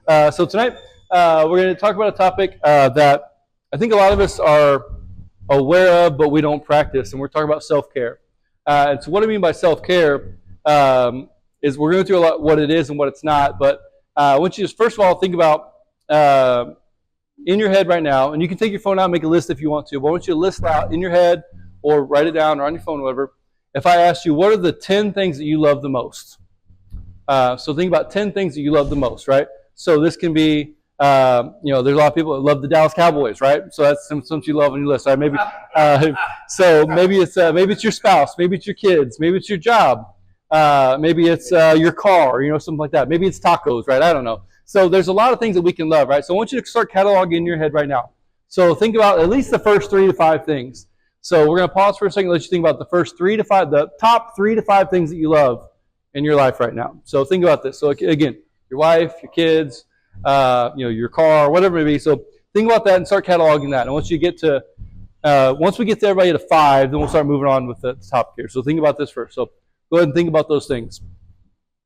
So tonight we're going to talk about a topic that I think a lot of us are aware of, but we don't practice, and we're talking about self-care. And so what I mean by self-care is we're going to go through a lot what it is and what it's not, but I want you to first of all think about in your head right now, and you can take your phone out and make a list if you want to, but I want you to list out in your head or write it down or on your phone, whatever. If I asked you, what are the 10 things that you love the most? So think about 10 things that you love the most, right? So this can be, there's a lot of people that love the Dallas Cowboys, right? So that's something you love on your list, right? Maybe, so maybe it's your spouse, maybe it's your kids, maybe it's your job, maybe it's your car, something like that. Maybe it's tacos, right? I don't know. So there's a lot of things that we can love, right? So I want you to start cataloging in your head right now. So think about at least the first 3 to 5 things. So we're going to pause for a second, let you think about the first 3 to 5, the top 3 to 5 things that you love in your life right now. So think about this. So again, your wife, your kids, your car, whatever it may be. So think about that and start cataloging that. And once you get to, once we get to everybody to 5, then we'll start moving on with the topic here. So think about this first. So go ahead and think about those things.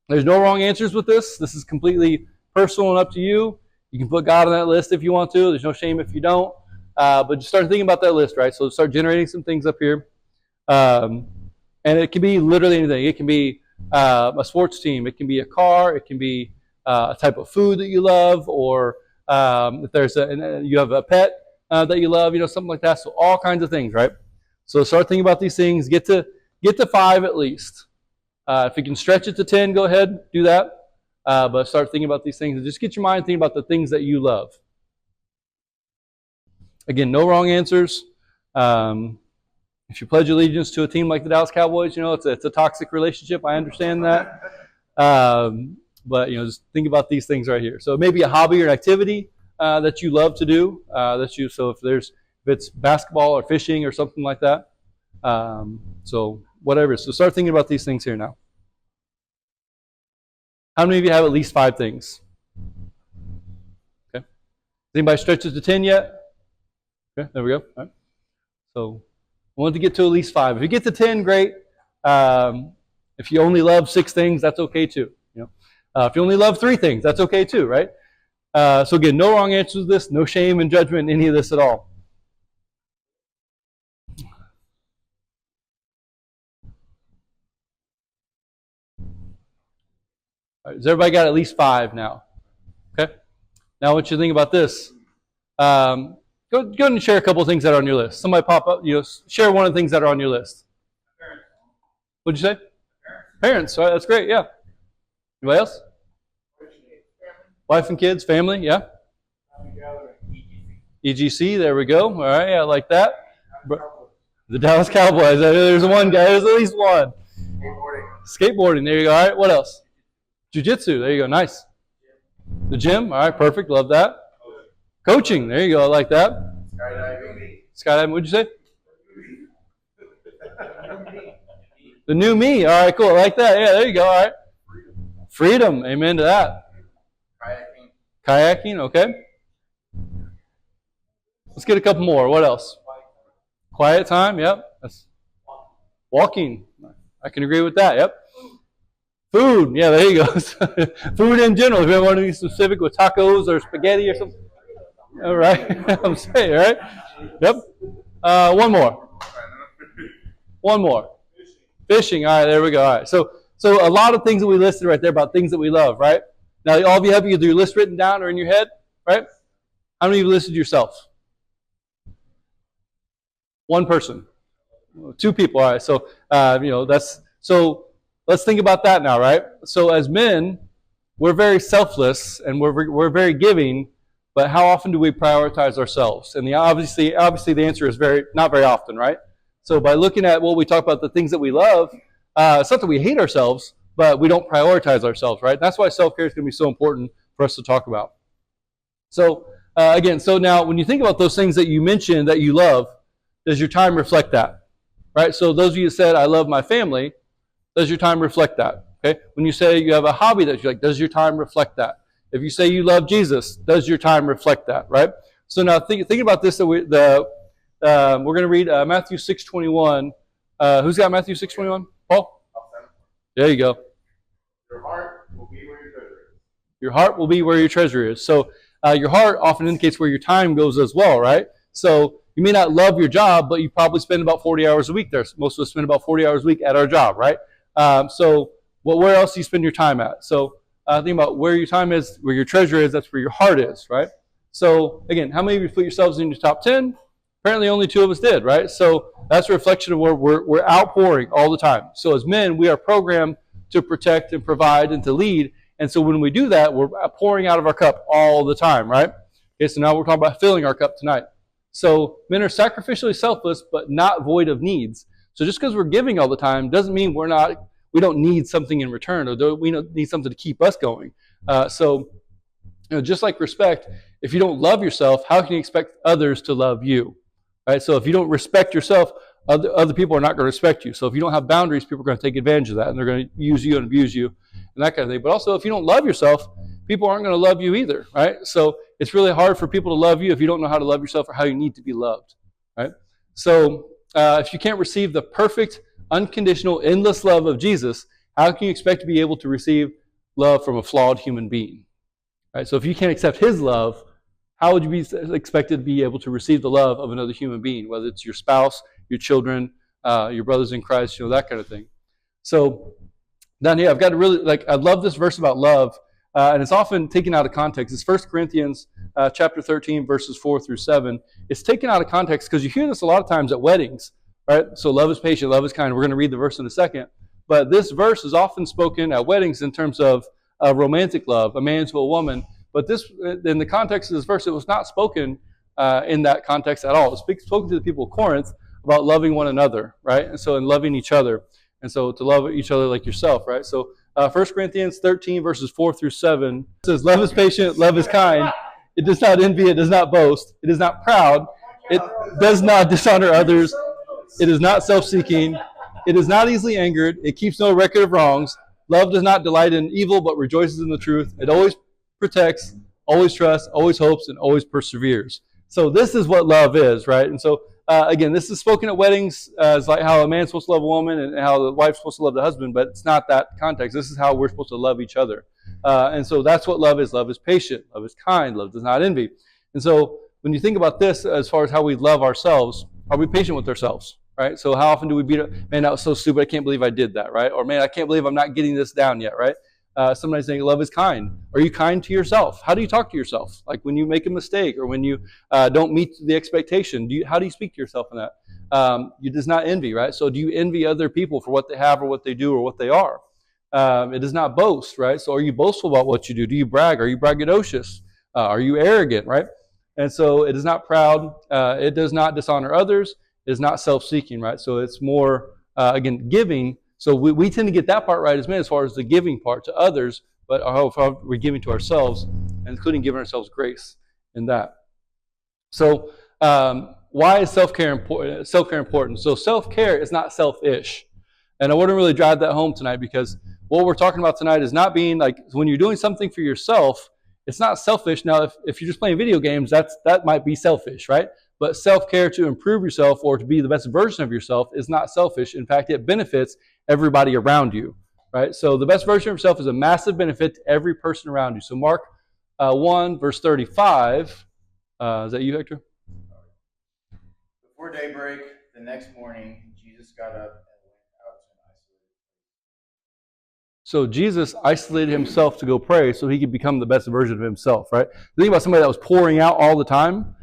There's no wrong answers with this. This is completely personal and up to you. You can put God on that list if you want to. There's no shame if you don't. But just start thinking about that list, right? So start generating some things up here. And it can be literally anything. It can be a sports team. It can be a car. It can be a type of food that you love, or if you have a pet that you love, something like that. So all kinds of things, right? So start thinking about these things. Get to 5 at least. If you can stretch it to 10, go ahead, do that. But start thinking about these things and just get your mind thinking about the things that you love. Again, no wrong answers. If you pledge allegiance to a team like the Dallas Cowboys, it's a toxic relationship. I understand that. But just think about these things right here. So maybe a hobby or an activity that you love to do. So if it's basketball or fishing or something like that. So whatever. So start thinking about these things here now. How many of you have at least 5 things? Okay. Has anybody stretched it to 10 yet? Okay, there we go. All right. So I want to get to at least 5. If you get to 10, great. If you only love 6 things, that's okay too. If you only love 3 things, that's okay too, right? So again, no wrong answers to this, no shame and judgment in any of this at all. All right, has everybody got at least 5 now? Okay. Now I want you to think about this. Go ahead and share a couple of things that are on your list. Somebody pop up, share one of the things that are on your list. What'd you say? Parents, all right, that's great, yeah. Anybody else? Wife and kids, family, yeah. EGC, there we go. All right, yeah, I like that. The Dallas Cowboys, there's one guy, there's at least one. Skateboarding, there you go. All right, what else? Jiu-jitsu, there you go, nice. The gym, all right, perfect, love that. Coaching, there you go, I like that. Skydiving, what'd you say? The new me, all right, cool, I like that. Yeah, there you go, all right. Freedom, amen to that. Kayaking, okay. Let's get a couple more. What else? Quiet time, yep. That's walking. I can agree with that, yep. Food, yeah, there you go. Food in general, if you want to be specific with tacos or spaghetti or something. All right, I'm saying, all right? Yep. One more. One more. Fishing, all right, there we go. All right, so a lot of things that we listed right there about things that we love, right? Now, all of you have either your list written down or in your head, right? How many of you listed yourself? 1 person. 2 people, all right. So, so let's think about that now, right? So as men, we're very selfless and we're very giving, but how often do we prioritize ourselves? And obviously the answer is not very often, right? So by looking at what we talk about, the things that we love, it's not that we hate ourselves, but we don't prioritize ourselves, right? That's why self-care is going to be so important for us to talk about. So again, so now when you think about those things that you mentioned that you love, does your time reflect that? Right? So those of you that said, I love my family, does your time reflect that? Okay? When you say you have a hobby that you like, does your time reflect that? If you say you love Jesus, does your time reflect that? Right? So now think about this. We're going to read Matthew 6:21. Who's got Matthew 6:21? Paul? There you go. Your heart will be where your treasure is. Your heart will be where your treasure is. So your heart often indicates where your time goes as well, right? So you may not love your job, but you probably spend about 40 hours a week there. Most of us spend about 40 hours a week at our job, right? Where else do you spend your time at? So think about where your time is, where your treasure is, that's where your heart is, right? So again, how many of you put yourselves in your top 10? Apparently only 2 of us did, right? So that's a reflection of where we're outpouring all the time. So as men, we are programmed to protect and provide and to lead. And so when we do that, we're pouring out of our cup all the time, right? Okay, so now we're talking about filling our cup tonight. So men are sacrificially selfless, but not void of needs. So just because we're giving all the time doesn't mean we don't need something in return, or we don't need something to keep us going. Just like respect, if you don't love yourself, how can you expect others to love you? Right? So if you don't respect yourself, other people are not going to respect you. So if you don't have boundaries, people are going to take advantage of that, and they're going to use you and abuse you and that kind of thing. But also, if you don't love yourself, people aren't going to love you either, right? So it's really hard for people to love you if you don't know how to love yourself or how you need to be loved, right? So if you can't receive the perfect, unconditional, endless love of Jesus, how can you expect to be able to receive love from a flawed human being? Right? So if you can't accept his love, how would you be expected to be able to receive the love of another human being, whether it's your spouse, your children, your brothers in Christ, that kind of thing. So down here, I've got to really, I love this verse about love, and it's often taken out of context. It's 1 Corinthians chapter 13, verses 4 through 7. It's taken out of context because you hear this a lot of times at weddings, right? So love is patient, love is kind. We're going to read the verse in a second. But this verse is often spoken at weddings in terms of romantic love, a man to a woman. But this, in the context of this verse, it was not spoken in that context at all. It was spoken to the people of Corinth about loving one another, right? And so in loving each other. And so to love each other like yourself, right? So 1 Corinthians 13, verses 4 through 7 says, love is patient, love is kind. It does not envy, it does not boast. It is not proud. It does not dishonor others. It is not self-seeking. It is not easily angered. It keeps no record of wrongs. Love does not delight in evil, but rejoices in the truth. It always protects, always trusts, always hopes, and always perseveres. So this is what love is, right? And so, again, this is spoken at weddings as like how a man's supposed to love a woman and how the wife's supposed to love the husband, but it's not that context. This is how we're supposed to love each other. And so that's what love is. Love is patient. Love is kind. Love does not envy. And so when you think about this as far as how we love ourselves, are we patient with ourselves, right? So how often do we beat up, man, that was so stupid, I can't believe I did that, right? Or man, I can't believe I'm not getting this down yet, right? Sometimes saying love is kind. Are you kind to yourself? How do you talk to yourself? Like when you make a mistake or when you don't meet the expectation, how do you speak to yourself in that? You does not envy, right? So do you envy other people for what they have or what they do or what they are? It does not boast, right? So are you boastful about what you do? Do you brag? Are you braggadocious? Are you arrogant, right? And so it is not proud. It does not dishonor others. It is not self-seeking, right? So it's more, again, giving. So we tend to get that part right as men as far as the giving part to others, but how we're giving to ourselves, including giving ourselves grace in that. So why is self-care important? So self-care is not selfish. And I want to really drive that home tonight because what we're talking about tonight is not being like, when you're doing something for yourself, it's not selfish. Now, if you're just playing video games, that might be selfish, right? But self-care to improve yourself or to be the best version of yourself is not selfish. In fact, it benefits everybody around you, right? So the best version of yourself is a massive benefit to every person around you. So Mark 1, verse 35. Is that you, Hector? Before daybreak the next morning, Jesus got up and went out to an isolated place. So Jesus isolated himself to go pray so he could become the best version of himself, right? Think about somebody that was pouring out all the time.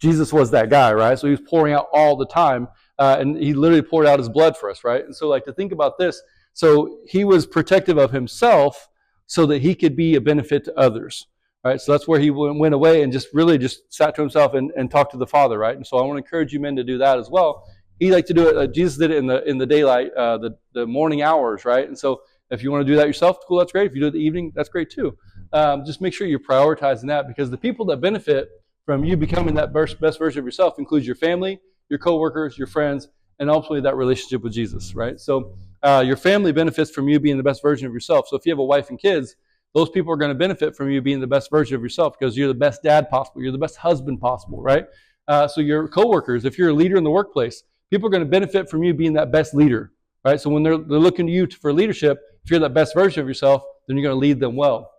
Jesus was that guy, right? So he was pouring out all the time, and he literally poured out his blood for us, right? And so to think about this, so he was protective of himself so that he could be a benefit to others, right? So that's where he went away and just sat to himself and talked to the Father, right? And so I want to encourage you men to do that as well. He liked to do it. Jesus did it in the daylight, the morning hours, right? And so if you want to do that yourself, cool, that's great. If you do it in the evening, that's great too. Just make sure you're prioritizing that because the people that benefit from you becoming that best version of yourself includes your family, your coworkers, your friends, and ultimately that relationship with Jesus, right? So your family benefits from you being the best version of yourself. So if you have a wife and kids, those people are going to benefit from you being the best version of yourself because you're the best dad possible. You're the best husband possible, right? So your coworkers, if you're a leader in the workplace, people are going to benefit from you being that best leader, right? So when they're looking to you for leadership, if you're that best version of yourself, then you're going to lead them well.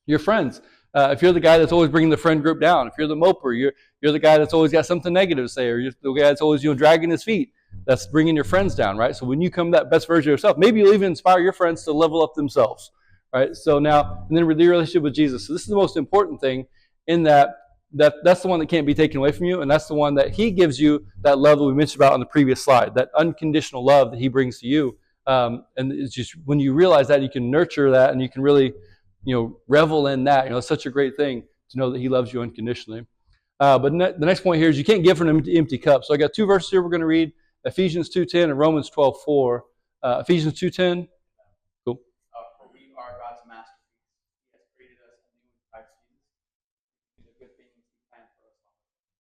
Your friends. If you're the guy that's always bringing the friend group down, if you're the moper, you're the guy that's always got something negative to say, or you're the guy that's always dragging his feet, that's bringing your friends down, right? So when you come that best version of yourself, maybe you'll even inspire your friends to level up themselves, right? So now, and then with your relationship with Jesus. So this is the most important thing in that's the one that can't be taken away from you, and that's the one that he gives you, that love that we mentioned about on the previous slide, that unconditional love that he brings to you. And it's just when you realize that, you can nurture that, and you can really revel in that. It's such a great thing to know that he loves you unconditionally. But the next point here is you can't give from an empty cup. So I got two verses here we're going to read, Ephesians 2:10 and Romans 12:4. Ephesians 2:10. Cool. For we are God's masterpiece. He has created us anew in Christ Jesus. The good things he planned for us.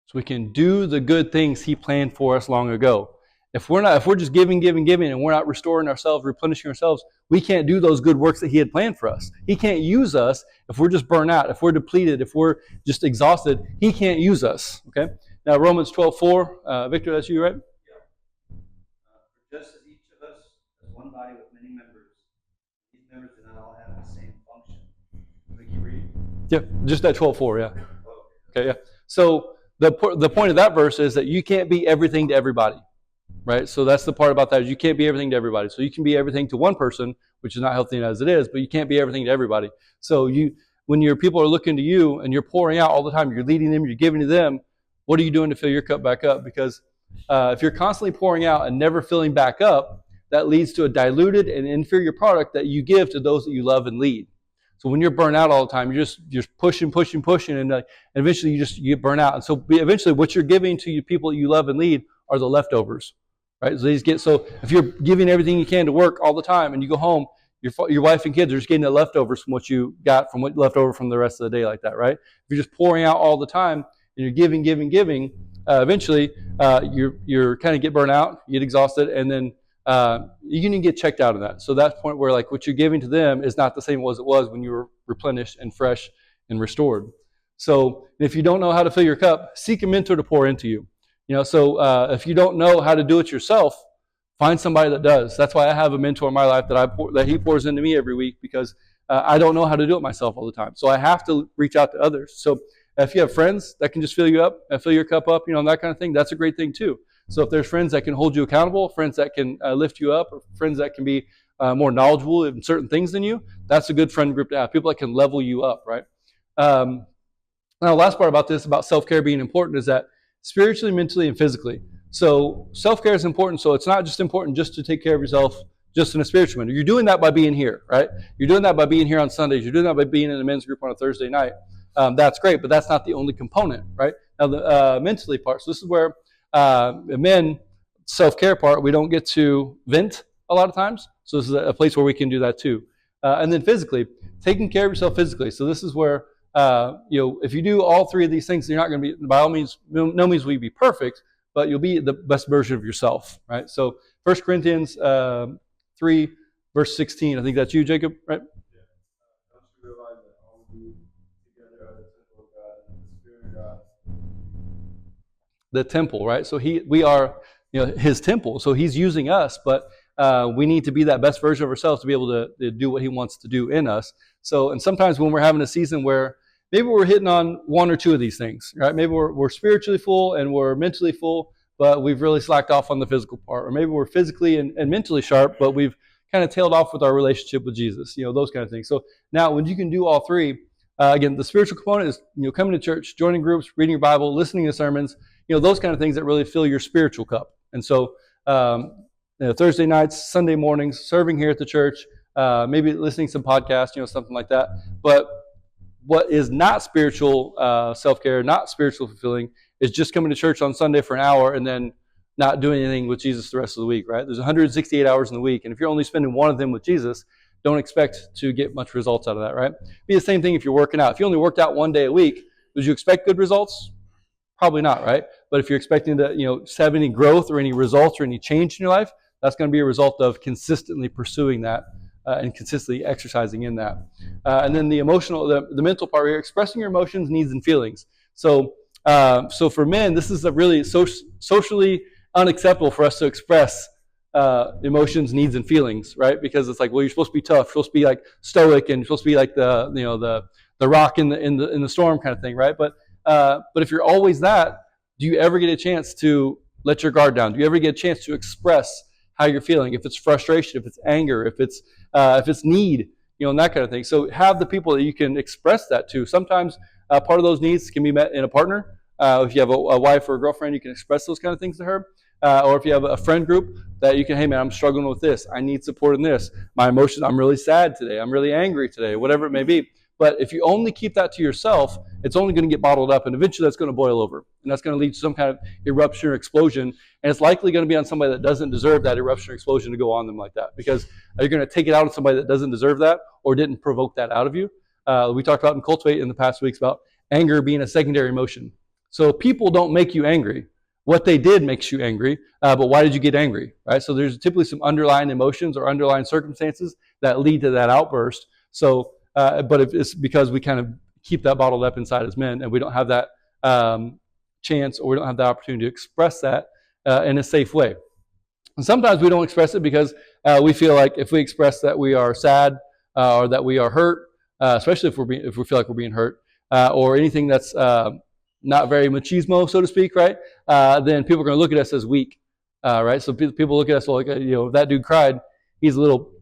So we can do the good things he planned for us long ago. If we're just giving, and we're not restoring ourselves, replenishing ourselves, we can't do those good works that he had planned for us. He can't use us if we're just burnt out, if we're depleted, if we're just exhausted. He can't use us. Okay. Now Romans 12:4. Victor, that's you, right? Yeah. Just as each of us is one body with many members, these members do not all have the same function. Can you read? Yeah, just that 12:4. Yeah. Okay. Yeah. So the point of that verse is that you can't be everything to everybody. Right? So that's the part about that, is you can't be everything to everybody. So you can be everything to one person, which is not healthy as it is, but you can't be everything to everybody. So when your people are looking to you and you're pouring out all the time, you're leading them, you're giving to them, what are you doing to fill your cup back up? Because if you're constantly pouring out and never filling back up, that leads to a diluted and inferior product that you give to those that you love and lead. So when you're burnt out all the time, you're just pushing, and eventually you get burnt out. And so eventually what you're giving to you people that you love and lead are the leftovers. Right? So if you're giving everything you can to work all the time and you go home, your wife and kids are just getting the leftovers from what you got from what left over from the rest of the day, like that, right? If you're just pouring out all the time and you're giving, eventually you're kind of get burnt out, you get exhausted, and then you can get checked out of that. So that's the point where like what you're giving to them is not the same as it was when you were replenished and fresh and restored. So if you don't know how to fill your cup, seek a mentor to pour into you. So if you don't know how to do it yourself, find somebody that does. That's why I have a mentor in my life that he pours into me every week, because I don't know how to do it myself all the time. So I have to reach out to others. So if you have friends that can just fill you up, fill your cup up, that kind of thing, that's a great thing too. So if there's friends that can hold you accountable, friends that can lift you up, or friends that can be more knowledgeable in certain things than you, that's a good friend group to have. People that can level you up, right? Now, the last part about this, about self-care being important, is that spiritually, mentally, and physically. So self-care is important. So it's not just important just to take care of yourself just in a spiritual manner. You're doing that by being here, right? You're doing that by being here on Sundays. You're doing that by being in a men's group on a Thursday night. That's great, but that's not the only component, right? Now, the mentally part. So this is where men, self-care part, we don't get to vent a lot of times. So this is a place where we can do that too. And then physically, taking care of yourself physically. So this is where if you do all three of these things, you're not going to be, by all means, no means will you be perfect, but you'll be the best version of yourself, right? So 1 Corinthians 3, verse 16, I think that's you, Jacob, right? Yeah. Don't you realize that all of you together are the temple of God and the Spirit of God? The temple, right? So we are, his temple. So he's using us, but we need to be that best version of ourselves to be able to do what he wants to do in us. So, and sometimes when we're having a season where maybe we're hitting on one or two of these things, right? Maybe we're spiritually full and we're mentally full, but we've really slacked off on the physical part. Or maybe we're physically and mentally sharp, but we've kind of tailed off with our relationship with Jesus, those kind of things. So now when you can do all three, again, the spiritual component is, coming to church, joining groups, reading your Bible, listening to sermons, those kind of things that really fill your spiritual cup. And so Thursday nights, Sunday mornings, serving here at the church, maybe listening to some podcasts, something like that. But what is not spiritual self-care, not spiritual fulfilling, is just coming to church on Sunday for an hour and then not doing anything with Jesus the rest of the week, right? There's 168 hours in the week, and if you're only spending one of them with Jesus, don't expect to get much results out of that, right? Be the same thing if you're working out. If you only worked out one day a week, would you expect good results? Probably not, right? But if you're expecting to, have any growth or any results or any change in your life, that's going to be a result of consistently pursuing that and consistently exercising in that. And then the mental part here, expressing your emotions, needs, and feelings. So for men, this is a really socially unacceptable for us to express emotions, needs, and feelings, right? Because it's like, well, you're supposed to be tough, you're supposed to be like stoic, and you're supposed to be like the the rock in the storm kind of thing, right? But if you're always that, do you ever get a chance to let your guard down? Do you ever get a chance to express how you're feeling? If it's frustration, if it's anger, if it's need, and that kind of thing. So have the people that you can express that to. Sometimes part of those needs can be met in a partner. If you have a wife or a girlfriend, you can express those kind of things to her. Or if you have a friend group that you can, hey man, I'm struggling with this. I need support in this. My emotions, I'm really sad today. I'm really angry today, whatever it may be. But if you only keep that to yourself, it's only going to get bottled up, and eventually that's going to boil over. And that's going to lead to some kind of eruption or explosion. And it's likely going to be on somebody that doesn't deserve that eruption or explosion to go on them like that, because you're going to take it out on somebody that doesn't deserve that or didn't provoke that out of you. We talked about in Cultivate in the past weeks about anger being a secondary emotion. So people don't make you angry. What they did makes you angry, but why did you get angry, right? So there's typically some underlying emotions or underlying circumstances that lead to that outburst. So, but if it's because we kind of keep that bottled up inside as men, and we don't have that chance, or we don't have the opportunity to express that in a safe way. And sometimes we don't express it because we feel like if we express that we are sad or that we are hurt, especially if we feel like we're being hurt, or anything that's not very machismo, so to speak, right? Then people are going to look at us as weak, right? So people look at us like, if that dude cried, he's a little,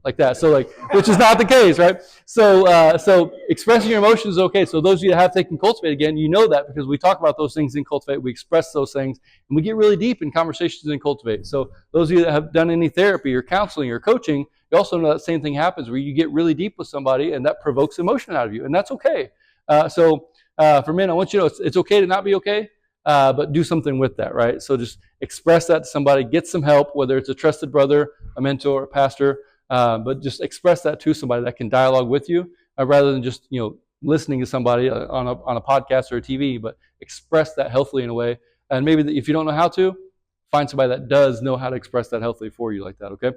like that. So which is not the case, right? So expressing your emotions is okay. So those of you that have taken Cultivate again, you know that because we talk about those things in Cultivate. We express those things, and we get really deep in conversations in Cultivate. So those of you that have done any therapy or counseling or coaching, you also know that same thing happens where you get really deep with somebody, and that provokes emotion out of you, and that's okay. For men, I want you to know it's okay to not be okay, but do something with that, right? So just express that to somebody, get some help, whether it's a trusted brother, a mentor, a pastor, but just express that to somebody that can dialogue with you, rather than just listening to somebody on a podcast or a TV. But express that healthily in a way, and maybe if you don't know how to, find somebody that does know how to express that healthily for you like that. Okay.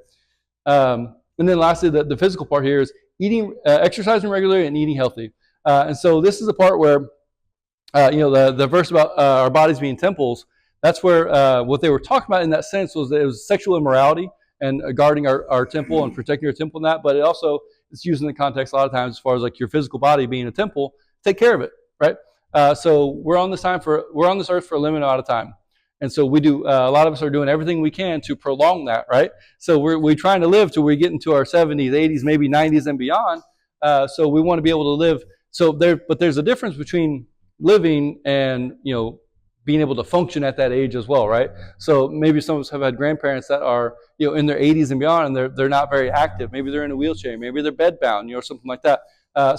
And then lastly, the physical part here is eating, exercising regularly, and eating healthy. And so this is the part where, the verse about our bodies being temples, that's where what they were talking about in that sense was that it was sexual immorality and guarding our temple and protecting our temple in that. But it also is used in the context a lot of times as far as like your physical body being a temple, take care of it, right? So we're on this earth for a limited amount of time. And so we do, a lot of us are doing everything we can to prolong that, right? So we're trying to live till we get into our 70s, 80s, maybe 90s and beyond. So we want to be able to live. But there's a difference between living and, being able to function at that age as well, right? So maybe some of us have had grandparents that are, in their 80s and beyond, and they're not very active. Maybe they're in a wheelchair, maybe they're bedbound, or something like that.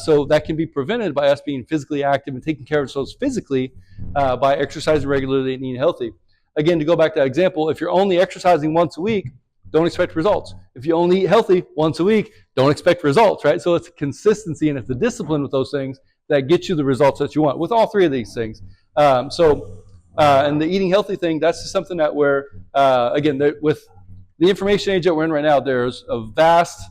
So that can be prevented by us being physically active and taking care of ourselves physically by exercising regularly and eating healthy. Again, to go back to that example, if you're only exercising once a week, don't expect results. If you only eat healthy once a week, don't expect results, right? So it's consistency and it's the discipline with those things that get you the results that you want with all three of these things. And the eating healthy thing, that's just something that we're, with the information age that we're in right now, there's a vast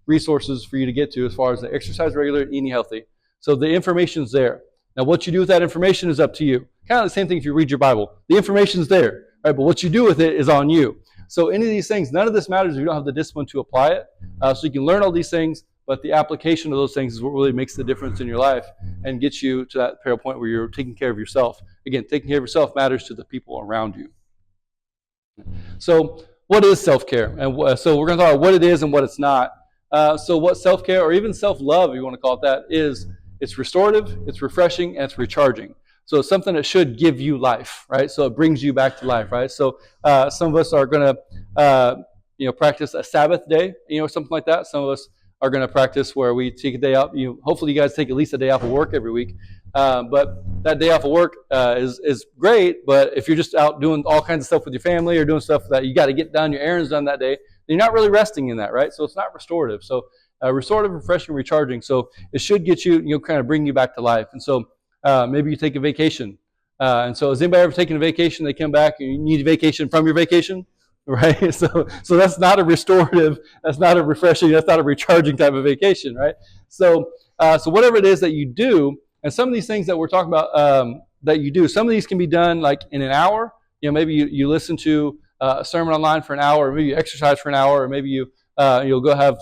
resources for you to get to as far as the exercise regular and eating healthy. So the information's there. Now what you do with that information is up to you. Kind of the same thing if you read your Bible. The information's there, right? But what you do with it is on you. So any of these things, none of this matters if you don't have the discipline to apply it. So you can learn all these things, but the application of those things is what really makes the difference in your life and gets you to that point where you're taking care of yourself. Again, taking care of yourself matters to the people around you. So what is self-care? And so we're going to talk about what it is and what it's not. So what self-care, or even self-love, if you want to call it that, is, it's restorative, it's refreshing, and it's recharging. So it's something that should give you life, right? So it brings you back to life, right? So some of us are going to, practice a Sabbath day, something like that. Some of us are going to practice where we take a day off. Hopefully you guys take at least a day off of work every week. But that day off of work is great. But if you're just out doing all kinds of stuff with your family or doing stuff that you got to get done, your errands done that day, then you're not really resting in that, right? So it's not restorative. So restorative, refreshing, recharging. So it should get you, kind of bring you back to life. And so maybe you take a vacation. And so has anybody ever taken a vacation? They come back and you need a vacation from your vacation, right? So that's not a restorative, that's not a refreshing, that's not a recharging type of vacation, right? So whatever it is that you do, and some of these things that we're talking about that you do, some of these can be done like in an hour. Maybe you listen to a sermon online for an hour, or maybe you exercise for an hour, or maybe you'll go have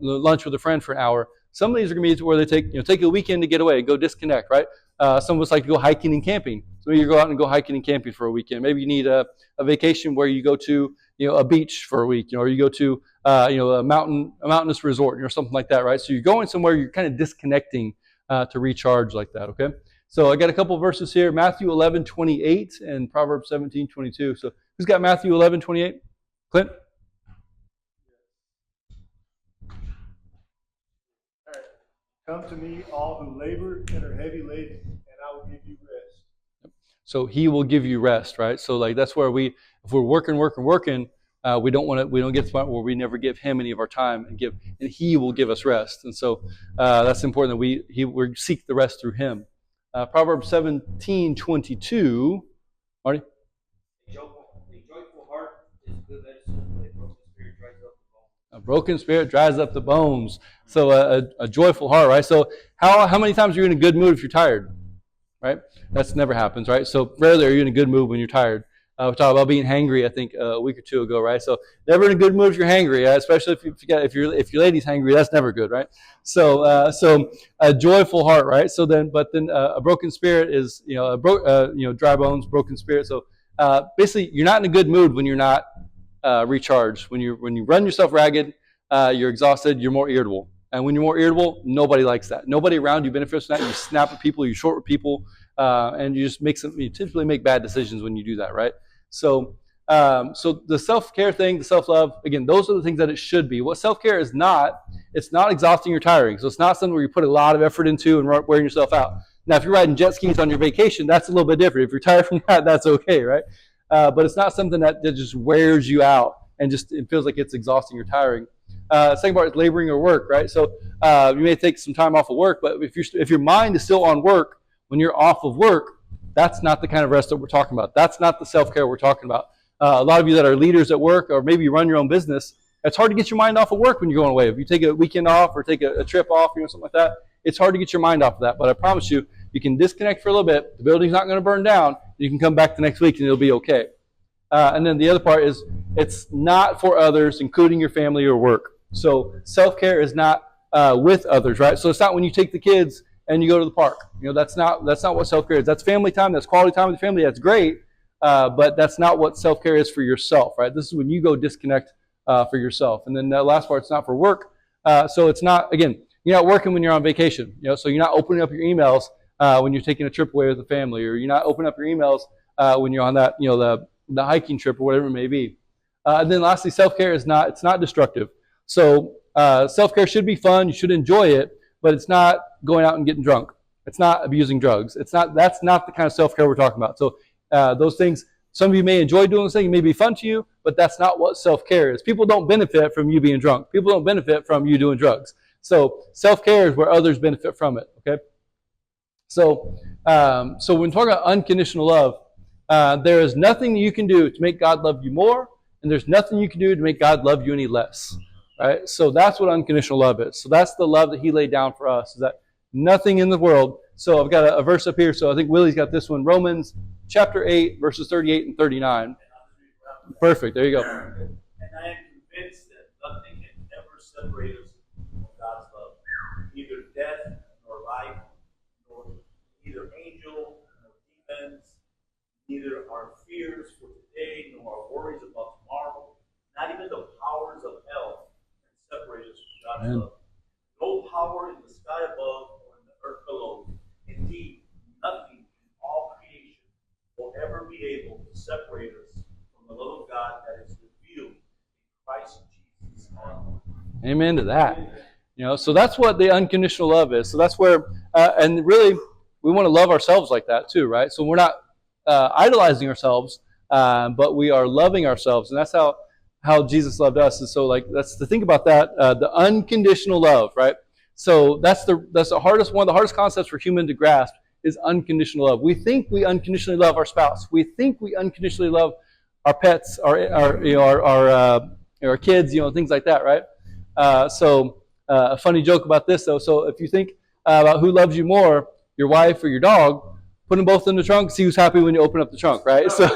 lunch with a friend for an hour. Some of these are going to be where they take a weekend to get away, go disconnect, right? Some of us like to go hiking and camping. So you go out and go hiking and camping for a weekend. Maybe you need a vacation where you go to a beach for a week, or you go to a mountainous resort, or something like that, right? So you're going somewhere, you're kind of disconnecting to recharge like that, okay? So I got a couple of verses here, Matthew 11:28 and Proverbs 17:22. So who's got Matthew 11:28? Clint? All right. Come to me, all who labor and are heavy laden, and I will give you rest. So he will give you rest, right? So like that's where if we're working, we don't get to the point where we never give him any of our time and he will give us rest. And so that's important that we seek the rest through him. Proverbs 17:22. Marty? A joyful heart is good medicine, but a broken spirit dries up the bones. A broken spirit dries up the bones. So a joyful heart, right? So how many times are you in a good mood if you're tired, right? That's never happens, right? So rarely are you in a good mood when you're tired. We talked about being hangry, I think, a week or two ago, right? So never in a good mood if you're hangry, especially if your lady's hangry. That's never good, right? So a joyful heart, right? So then, a broken spirit is dry bones, broken spirit. So basically, you're not in a good mood when you're not recharged. When you run yourself ragged, you're exhausted. You're more irritable, and when you're more irritable, nobody likes that. Nobody around you benefits from that. You snap at people, you short with people, and you just you typically make bad decisions when you do that, right? So the self-care thing, the self-love, again, those are the things that it should be. What self-care is not, it's not exhausting or tiring. So it's not something where you put a lot of effort into and wearing yourself out. Now, if you're riding jet skis on your vacation, that's a little bit different. If you're tired from that, that's okay, right? But it's not something that just wears you out and it feels like it's exhausting or tiring. Second part is laboring or work, right? So you may take some time off of work, but if your mind is still on work when you're off of work, that's not the kind of rest that we're talking about. That's not the self-care we're talking about. A lot of you that are leaders at work, or maybe you run your own business, it's hard to get your mind off of work when you're going away. If you take a weekend off or take a trip off, something like that, it's hard to get your mind off of that. But I promise you, you can disconnect for a little bit. The building's not going to burn down. You can come back the next week and it'll be okay. And then the other part is it's not for others, including your family or work. So self-care is not with others, right? So it's not when you take the kids and you go to the park. That's not what self-care is. That's family time. That's quality time with the family. That's great. But that's not what self-care is for yourself, right? This is when you go disconnect for yourself. And then the last part, it's not for work. So it's not, again, you're not working when you're on vacation. So you're not opening up your emails when you're taking a trip away with the family, or you're not opening up your emails when you're on that, the hiking trip or whatever it may be. And then lastly, self-care it's not destructive. So self-care should be fun. You should enjoy it, but it's not going out and getting drunk. It's not abusing drugs. That's not the kind of self-care we're talking about. So those things, some of you may enjoy doing those things, it may be fun to you, but that's not what self-care is. People don't benefit from you being drunk. People don't benefit from you doing drugs. So self-care is where others benefit from it, okay? So when talking about unconditional love, there is nothing you can do to make God love you more, and there's nothing you can do to make God love you any less, right? So that's what unconditional love is. So that's the love that he laid down for us, is that nothing in the world. So I've got a verse up here. So I think Willie's got this one, Romans chapter 8, verses 38 and 39. Perfect. There you go. And I am convinced that nothing can ever separate us from God's love. Neither death nor life, nor neither angel nor demons, neither our fears for today nor our worries about tomorrow, not even the powers of hell can separate us from God's love. No power in the sky above or in the earth below. Indeed, nothing in all creation will ever be able to separate us from the love of God that is revealed in Christ Jesus our Lord. Amen to that. So that's what the unconditional love is. So that's where, and really, we want to love ourselves like that too, right? So we're not idolizing ourselves, but we are loving ourselves, and that's how Jesus loved us. And so, that's to think about that, the unconditional love, right? So that's the hardest one. The hardest concepts for human to grasp is unconditional love. We think we unconditionally love our spouse. We think we unconditionally love our pets, our kids, things like that, right? A funny joke about this, though. So if you think about who loves you more, your wife or your dog, put them both in the trunk, see who's happy when you open up the trunk, right? So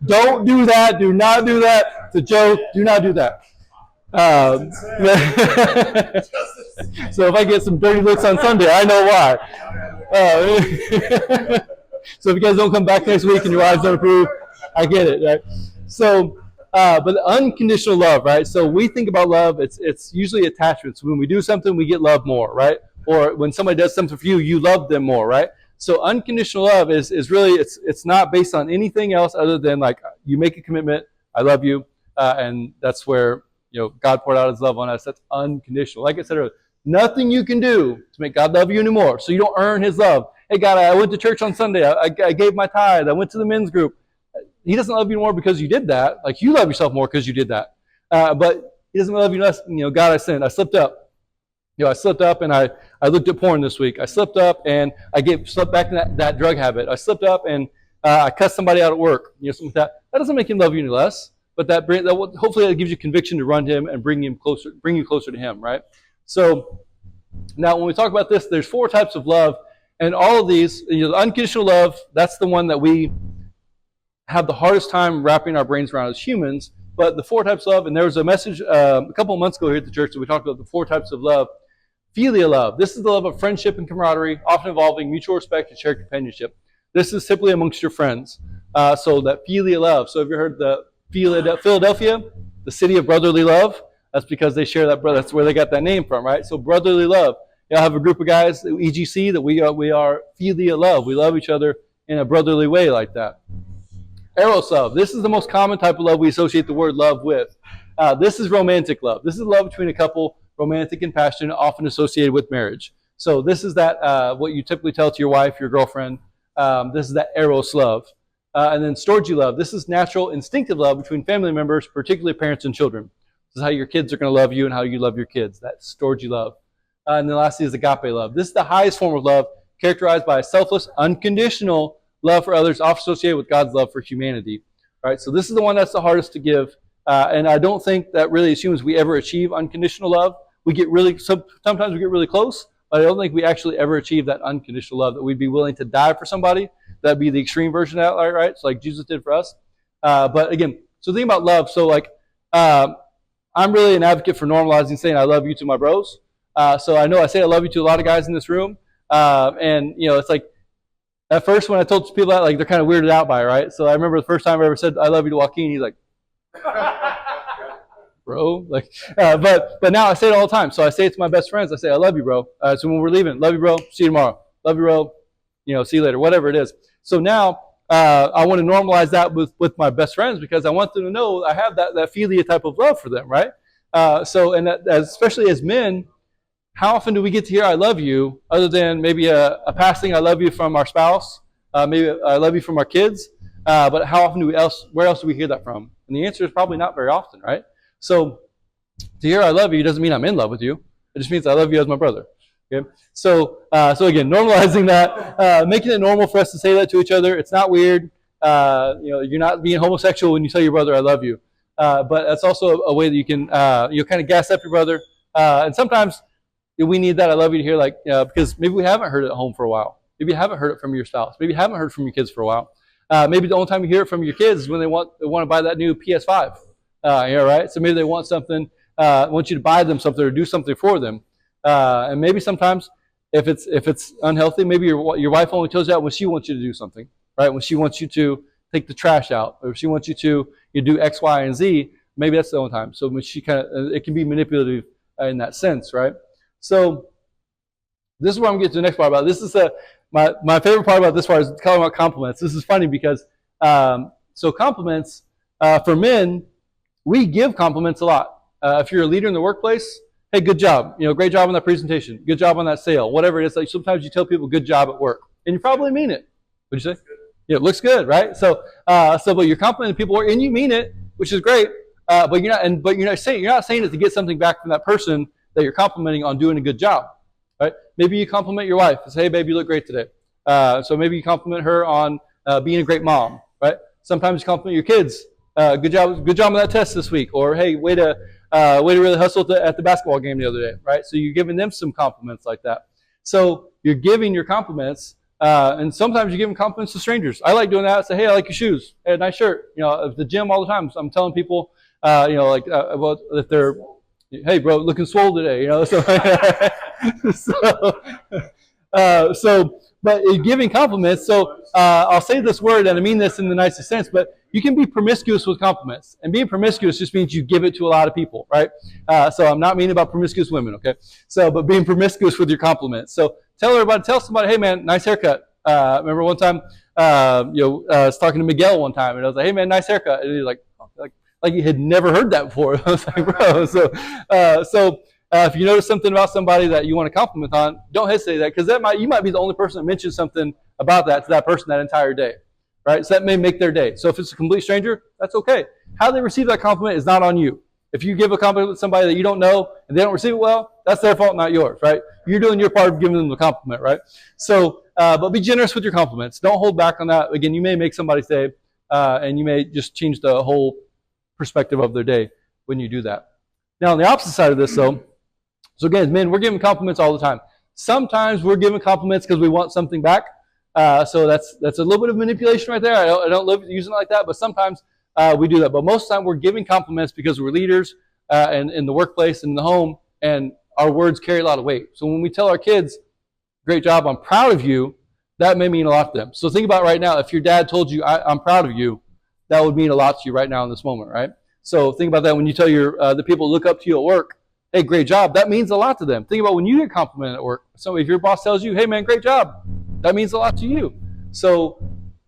don't do that. Do not do that. It's a joke. Do not do that. So if I get some dirty looks on Sunday, I know why. So if you guys don't come back next week and your wives don't approve, I get it, right? So, but unconditional love, right? So we think about love, it's usually attachments. When we do something, we get love more, right? Or when somebody does something for you, you love them more, right? So unconditional love is really, it's not based on anything else other than like you make a commitment, I love you, and that's where God poured out His love on us. That's unconditional. Like I said earlier, nothing you can do to make God love you anymore. So you don't earn His love. Hey, God, I went to church on Sunday. I gave my tithe. I went to the men's group. He doesn't love you more because you did that. Like you love yourself more because you did that. But He doesn't love you less. God, I sinned. I slipped up. I slipped up and I looked at porn this week. I slipped up and I slipped back in that drug habit. I slipped up and I cussed somebody out at work. Something like that. That doesn't make Him love you any less. But hopefully that gives you conviction to run to Him and bring you closer to Him, right? So now when we talk about this, there's 4 types of love, and all of these, the unconditional love, that's the one that we have the hardest time wrapping our brains around as humans. But the 4 types of love, and there was a message a couple of months ago here at the church that we talked about the 4 types of love. Filial love. This is the love of friendship and camaraderie, often involving mutual respect and shared companionship. This is simply amongst your friends. So that filial love. So have you heard the Philadelphia, the city of brotherly love? That's because they share that brother. That's where they got that name from, right? So brotherly love. I have a group of guys, EGC, that we are filial love. We love each other in a brotherly way like that. Eros love. This is the most common type of love we associate the word love with. This is romantic love. This is love between a couple, romantic and passionate, often associated with marriage. So this is that what you typically tell to your wife, your girlfriend. This is that Eros love. And then storge love. This is natural, instinctive love between family members, particularly parents and children. This is how your kids are going to love you and how you love your kids. That's storge love. And then lastly is agape love. This is the highest form of love, characterized by a selfless, unconditional love for others, often associated with God's love for humanity. All right, so this is the one that's the hardest to give. And I don't think that really as humans we ever achieve unconditional love. Sometimes we get really close, but I don't think we actually ever achieve that unconditional love, that we'd be willing to die for somebody. That'd be the extreme version of that, right? So like Jesus did for us. But again, so the thing about love, so like I'm really an advocate for normalizing saying I love you to my bros. So I know I say I love you to a lot of guys in this room. And it's like at first when I told people that, like they're kind of weirded out by it, right? So I remember the first time I ever said I love you to Joaquin, he's like, bro, but now I say it all the time. So I say it to my best friends. I say I love you, bro. So when we're leaving, love you, bro. See you tomorrow. Love you, bro. See you later. Whatever it is. So now I want to normalize that with my best friends because I want them to know I have that philia type of love for them, right? Especially as men, how often do we get to hear I love you other than maybe a passing I love you from our spouse, maybe I love you from our kids, but how often where else do we hear that from? And the answer is probably not very often, right? So to hear I love you doesn't mean I'm in love with you. It just means I love you as my brother. Okay? So again, normalizing that, making it normal for us to say that to each other. It's not weird. You're not being homosexual when you tell your brother I love you. But that's also a way that you can kind of gas up your brother. And sometimes we need that I love you to hear, like because maybe we haven't heard it at home for a while. Maybe you haven't heard it from your spouse. Maybe you haven't heard from your kids for a while. Maybe the only time you hear it from your kids is when they want to buy that new PS5. Right? So maybe they want something, want you to buy them something or do something for them. And maybe sometimes if it's unhealthy, maybe your wife only tells you that when she wants you to do something, right? When she wants you to take the trash out, or if she wants you to do X, Y, and Z, maybe that's the only time. So when it can be manipulative in that sense, right? So this is where I'm getting to the next part about. This is my favorite part about this part is talking about compliments. This is funny because so compliments for men, we give compliments a lot. If you're a leader in the workplace, hey, good job. Great job on that presentation. Good job on that sale. Whatever it is. Like sometimes you tell people good job at work, and you probably mean it. What'd you say? Yeah, it looks good, right? So but you're complimenting people, and you mean it, which is great. But you're not saying it to get something back from that person that you're complimenting on doing a good job, right? Maybe you compliment your wife and say, hey, babe, you look great today. So maybe you compliment her on being a great mom, right? Sometimes you compliment your kids. Good job on that test this week. Or, hey, way to really hustle at the basketball game the other day, right? So you're giving them some compliments like that. So you're giving your compliments, and sometimes you're giving compliments to strangers. I like doing that. I say, hey, I like your shoes. Hey, nice shirt. At the gym all the time. So I'm telling people, if they're Hey, bro, looking swole today, you know. So, but in giving compliments, I'll say this word, and I mean this in the nicest sense, but you can be promiscuous with compliments. And being promiscuous just means you give it to a lot of people, right? So I'm not meaning about promiscuous women, okay? But being promiscuous with your compliments. So tell somebody, hey, man, nice haircut. Remember one time, I was talking to Miguel one time, and I was like, hey, man, nice haircut. And he's like you had never heard that before. I was like, bro. If you notice something about somebody that you want to compliment on, don't hesitate that, because you might be the only person that mentions something about that to that person that entire day, right? So that may make their day. So if it's a complete stranger, that's okay. How they receive that compliment is not on you. If you give a compliment to somebody that you don't know and they don't receive it well, that's their fault, not yours, right? You're doing your part of giving them the compliment, right? So, but be generous with your compliments. Don't hold back on that. Again, you may make somebody's day, and you may just change the whole perspective of their day when you do that. Now, on the opposite side of this, though, so again, men, we're giving compliments all the time. Sometimes we're giving compliments because we want something back. So that's a little bit of manipulation right there. I don't live using it like that, but sometimes we do that. But most of the time we're giving compliments because we're leaders and in the workplace and in the home, and our words carry a lot of weight. So when we tell our kids, great job, I'm proud of you, that may mean a lot to them. So think about right now, if your dad told you, I'm proud of you, that would mean a lot to you right now in this moment, right? So think about that when you tell the people who look up to you at work, hey, great job, that means a lot to them. Think about when you get complimented at work. So if your boss tells you, hey, man, great job, that means a lot to you. So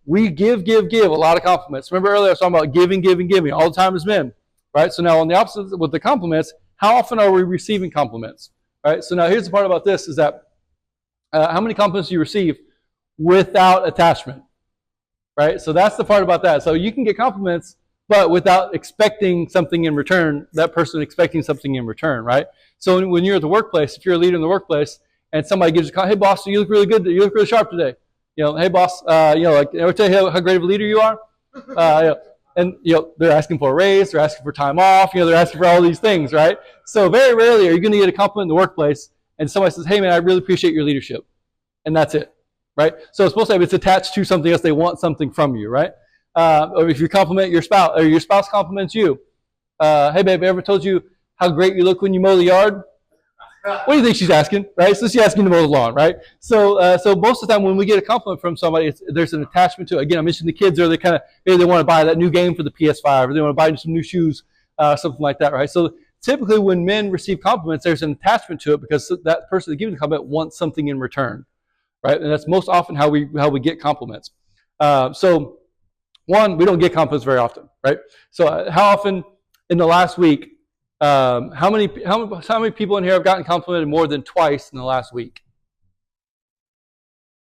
we give a lot of compliments. Remember earlier I was talking about giving all the time as men, right? So now on the opposite with the compliments, how often are we receiving compliments, right? So now here's the part about this is that how many compliments do you receive without attachment, right? So that's the part about that. So you can get compliments, but without expecting something in return, that person expecting something in return, right? So when you're at the workplace, if you're a leader in the workplace, and somebody gives you a comment, hey, boss, you look really good, you look really sharp today. Hey, boss, like, I tell you how great of a leader you are. And, they're asking for a raise, they're asking for time off, they're asking for all these things, right? So very rarely are you going to get a compliment in the workplace, and somebody says, hey, man, I really appreciate your leadership. And that's it, right? So it's supposed to have, it's attached to something else. They want something from you, right? Or if you compliment your spouse, or your spouse compliments you, hey, babe, I ever told you how great you look when you mow the yard? What do you think she's asking, right? So she's asking to mow the lawn, right? So most of the time when we get a compliment from somebody, there's an attachment to it. Again, I mentioned the kids, or maybe they want to buy that new game for the PS5, or they want to buy some new shoes, something like that, right? So typically when men receive compliments, there's an attachment to it because that person that gives the compliment wants something in return, right? And that's most often how we get compliments. So one, we don't get compliments very often, right? So how often in the last week, how many people in here have gotten complimented more than twice in the last week?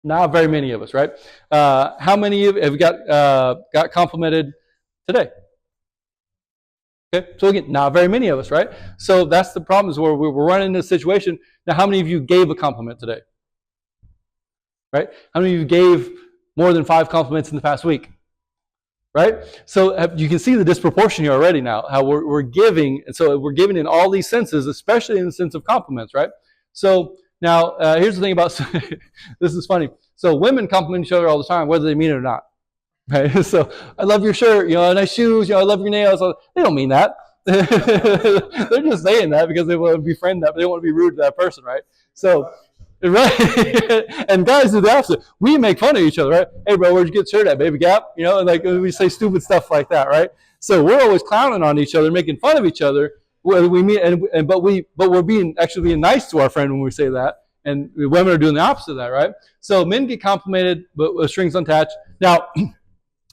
Not very many of us, right? How many of you have got complimented today? Okay, so again, not very many of us, right? So that's the problem, is where we're running into a situation. Now, how many of you gave a compliment today? Right? How many of you gave more than 5 compliments in the past week? Right? So you can see the disproportion here already now, how we're giving, and so we're giving in all these senses, especially in the sense of compliments, right? So now, here's the thing about, this is funny. So women compliment each other all the time, whether they mean it or not. Right? So, I love your shirt, nice shoes, I love your nails. They don't mean that. They're just saying that because they want to befriend that, but they want to be rude to that person, right? So, right? And guys do the opposite. We make fun of each other, right? Hey, bro, where'd you get your shirt at, Baby Gap? And like we say stupid stuff like that, right? So we're always clowning on each other, making fun of each other. Whether we mean, but we're actually being nice to our friend when we say that, and women are doing the opposite of that, right? So men get complimented, but with strings unattached. Now,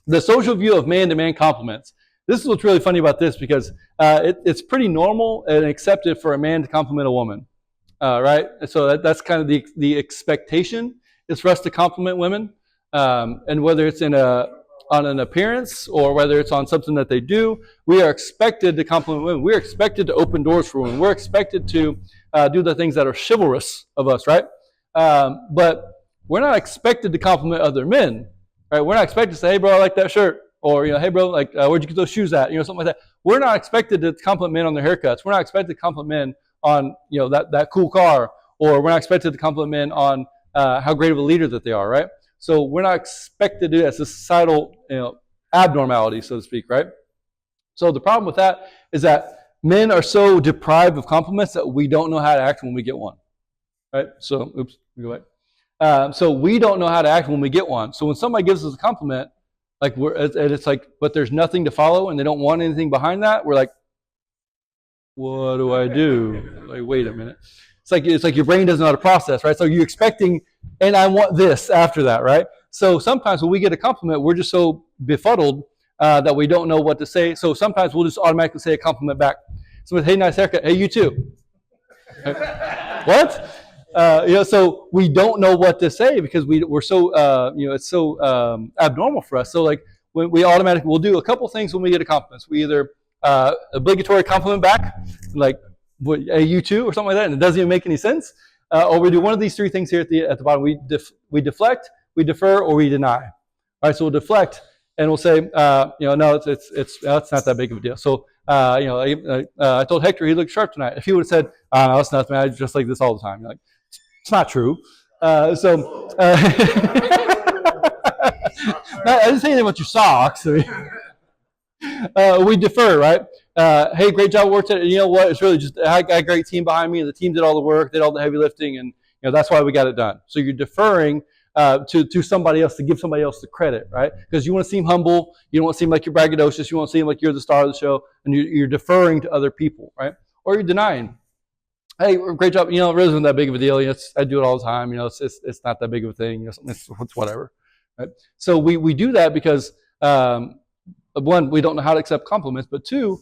the social view of man-to-man compliments. This is what's really funny about this, because it's pretty normal and accepted for a man to compliment a woman. Right? So that's kind of the expectation is for us to compliment women. And whether it's on an appearance or whether it's on something that they do, we are expected to compliment women. We're expected to open doors for women. We're expected to do the things that are chivalrous of us, right? But we're not expected to compliment other men, right? We're not expected to say, hey, bro, I like that shirt. Or, hey, bro, like, where'd you get those shoes at? Something like that. We're not expected to compliment men on their haircuts. We're not expected to compliment men on that cool car, or we're not expected to compliment men on how great of a leader that they are, right? So we're not expected to do that. It's a societal abnormality, so to speak, right? So the problem with that is that men are so deprived of compliments that we don't know how to act when we get one. Right? So, oops, go back. So we don't know how to act when we get one. So when somebody gives us a compliment, like it's like, but there's nothing to follow, and they don't want anything behind that. We're like, what do I do? Like, wait a minute. It's like your brain doesn't know how to process, right? So you're expecting, and I want this after that, right? So sometimes when we get a compliment, we're just so befuddled that we don't know what to say. So sometimes we'll just automatically say a compliment back. So with, hey, nice haircut. Hey, you too. What? So we don't know what to say because we're so, it's so abnormal for us. So like when we automatically, we'll do a couple things when we get a compliment. We either obligatory compliment back, like, hey, you too, or something like that, and it doesn't even make any sense. Or we do one of these three things here at the bottom. We deflect, we defer, or we deny. All right, so we'll deflect, and we'll say, no, it's not that big of a deal. So, I told Hector he looked sharp tonight. If he would have said, no, it's nothing, I just like this all the time. You're like, it's not true. I didn't say anything about your socks. We defer, right? Hey, great job work today. You know what? It's really just I got a great team behind me. The team did all the work, did all the heavy lifting, and that's why we got it done. So you're deferring to somebody else, to give somebody else the credit, right? Because you want to seem humble. You don't want to seem like you're braggadocious. You want to seem like you're the star of the show, and you're deferring to other people, right? Or you're denying. Hey, great job. It really isn't that big of a deal. I do it all the time. It's not that big of a thing. It's whatever, right? So we do that because one, we don't know how to accept compliments, but two,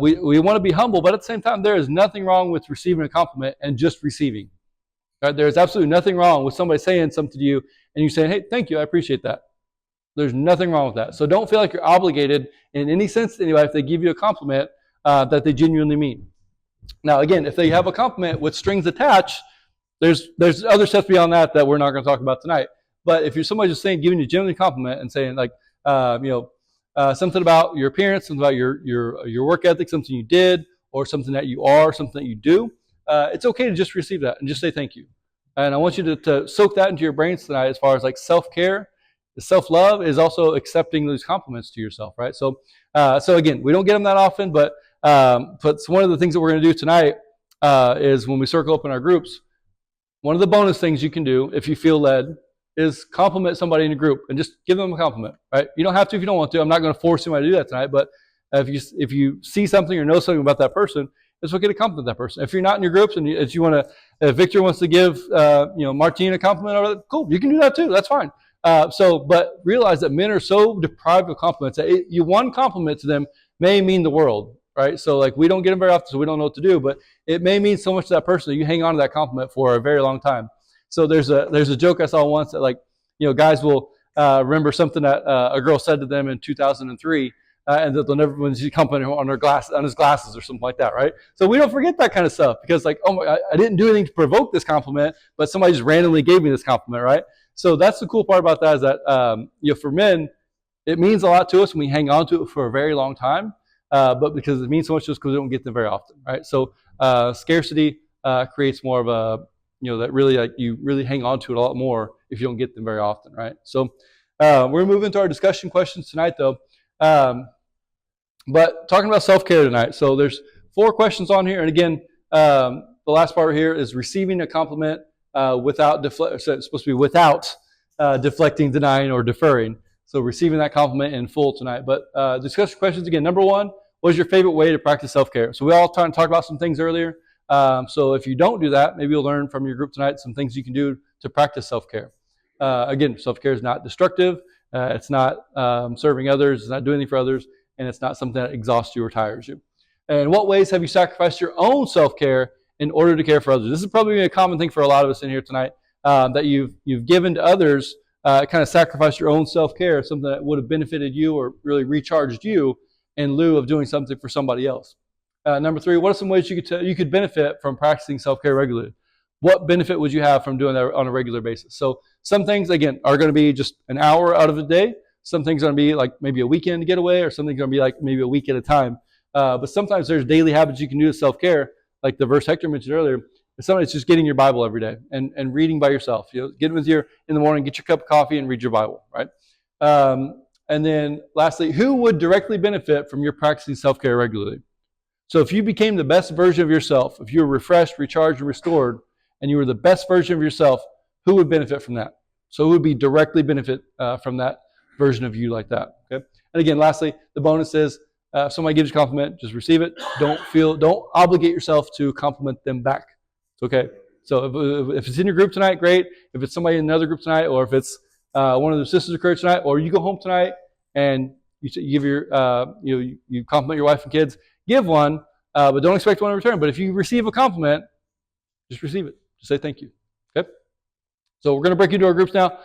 we want to be humble, but at the same time, there is nothing wrong with receiving a compliment and just receiving. Right? There is absolutely nothing wrong with somebody saying something to you and you saying, hey, thank you, I appreciate that. There's nothing wrong with that. So don't feel like you're obligated in any sense to anybody if they give you a compliment that they genuinely mean. Now, again, if they have a compliment with strings attached, there's other steps beyond that we're not going to talk about tonight. But if you're somebody just giving you a genuine compliment and saying like, something about your appearance, something about your work ethic, something you did, or something that you are, something that you do, it's okay to just receive that and just say thank you. And I want you to soak that into your brains tonight as far as like self-care. Self-love is also accepting those compliments to yourself, right? So again, we don't get them that often, but one of the things that we're going to do tonight is when we circle up in our groups, one of the bonus things you can do if you feel led is compliment somebody in your group and just give them a compliment, right? You don't have to if you don't want to. I'm not going to force somebody to do that tonight, but if you see something or know something about that person, it's okay to compliment that person. If you're not in your groups and if you want to, if Victor wants to give Martine a compliment, or cool, you can do that too. That's fine. But realize that men are so deprived of compliments that one compliment to them may mean the world, right? So like we don't get them very often, so we don't know what to do, but it may mean so much to that person that you hang on to that compliment for a very long time. So there's a joke I saw once that guys will remember something that a girl said to them in 2003, and that they'll never, when she complimented him on his glasses or something like that, right? So we don't forget that kind of stuff because I didn't do anything to provoke this compliment, but somebody just randomly gave me this compliment, right? So that's the cool part about that is that for men, it means a lot to us and we hang on to it for a very long time, but because it means so much to us because we don't get them very often, right? So scarcity creates more of a that really you really hang on to it a lot more if you don't get them very often, right? So we're moving into our discussion questions tonight, though. But talking about self-care tonight. So there's 4 questions on here, and again, the last part here is receiving a compliment without so it's supposed to be without deflecting, denying, or deferring. So receiving that compliment in full tonight. But discussion questions again. Number 1, what is your favorite way to practice self-care? So we all talked about some things earlier. So if you don't do that, maybe you'll learn from your group tonight some things you can do to practice self-care. Again, self-care is not destructive. It's not serving others. It's not doing anything for others. And it's not something that exhausts you or tires you. And in what ways have you sacrificed your own self-care in order to care for others? This is probably a common thing for a lot of us in here tonight, that you've given to others, kind of sacrificed your own self-care, something that would have benefited you or really recharged you in lieu of doing something for somebody else. Number 3, what are some ways you could benefit from practicing self-care regularly? What benefit would you have from doing that on a regular basis? So some things, again, are going to be just an hour out of the day. Some things are going to be like maybe a weekend getaway, or something's going to be like maybe a week at a time. But sometimes there's daily habits you can do to self-care, like the verse Hector mentioned earlier. Sometimes it's just getting your Bible every day and reading by yourself. Get with your in the morning, get your cup of coffee and read your Bible, right? And then lastly, who would directly benefit from your practicing self-care regularly? So if you became the best version of yourself, if you were refreshed, recharged, and restored, and you were the best version of yourself, who would benefit from that? So who would be directly benefit from that version of you like that? Okay. And again, lastly, the bonus is if somebody gives you a compliment, just receive it. Don't obligate yourself to compliment them back. It's okay. So if it's in your group tonight, great. If it's somebody in another group tonight, or if it's one of the sisters of courage tonight, or you go home tonight and you give your you compliment your wife and kids, give one, but don't expect one in return. But if you receive a compliment, just receive it. Just say thank you. Okay. So we're going to break into our groups now.